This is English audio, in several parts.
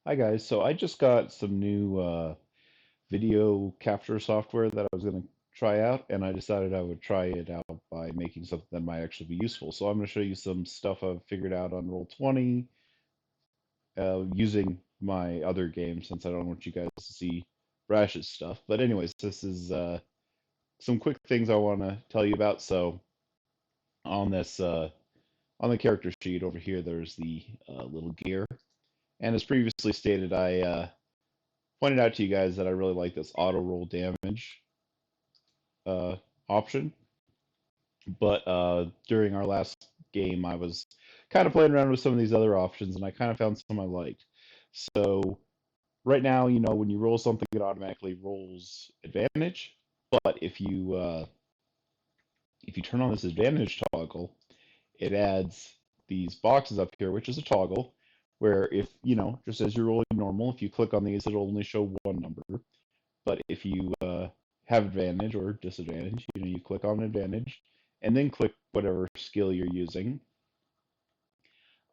Hi guys, so I just got some new video capture software that I was going to try out, and I decided I would try it out by making something that might actually be useful. So I'm going to show you some stuff I've figured out on Roll20 using my other game since I don't want you guys to see Brash's stuff. But anyways, this is some quick things I want to tell you about. So on this on the character sheet over here, there's the little gear, and as previously stated, I pointed out to you guys that I really like this auto roll damage uh, option. But during our last game, I was kind of playing around with some of these other options, and I kind of found some I liked. So right now, when you roll something, it automatically rolls advantage. But if you turn on this advantage toggle, it adds these boxes up here, which is a toggle, where if just as you're rolling normal, if you click on these, it'll only show one number. But if you have advantage or disadvantage, you click on advantage and then click whatever skill you're using.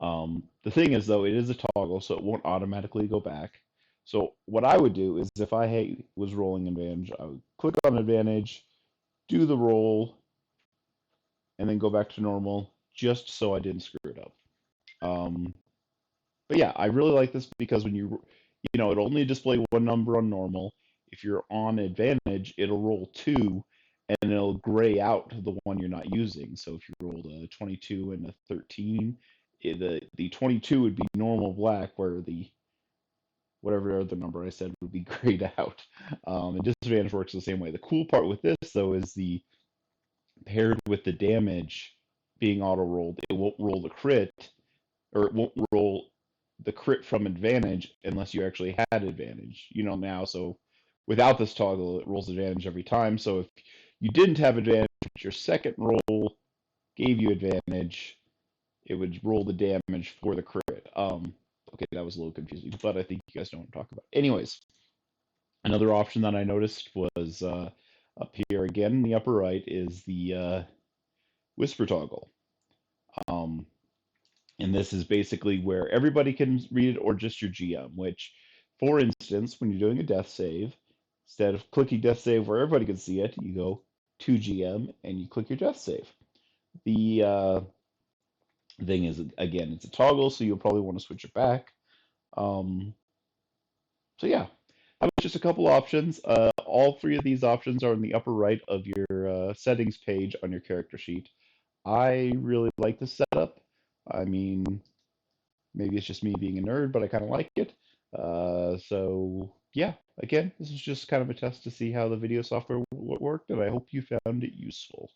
The thing is, though, it is a toggle, so it won't automatically go back. So what I would do is if I was rolling advantage, I would click on advantage, do the roll, and then go back to normal, just so I didn't screw it up. Um, but yeah, I really like this because when it'll only display one number on normal. If you're on advantage, it'll roll two, and it'll gray out the one you're not using. So if you rolled a 22 and a 13, the 22 would be normal black, where the whatever other number I said would be grayed out. And disadvantage works the same way. The cool part with this, though, is the paired with the damage being auto rolled, it won't roll the crit, or it won't roll the crit from advantage unless you actually had advantage, now. So without this toggle, it rolls advantage every time. So if you didn't have advantage, but your second roll gave you advantage, it would roll the damage for the crit. Okay, that was a little confusing, but I think you guys know what I'm talking about. Anyways, another option that I noticed was up here again in the upper right is the whisper toggle. Um, And this is basically where everybody can read it or just your GM, which, for instance, when you're doing a death save, instead of clicking death save where everybody can see it, you go to GM and you click your death save. The thing is, again, it's a toggle, so you'll probably want to switch it back. Um, so yeah, that was just a couple options. All three of these options are in the upper right of your settings page on your character sheet. I really like this setup. I mean, maybe it's just me being a nerd, but I kind of like it. So yeah, again, this is just kind of a test to see how the video software worked, and I hope you found it useful.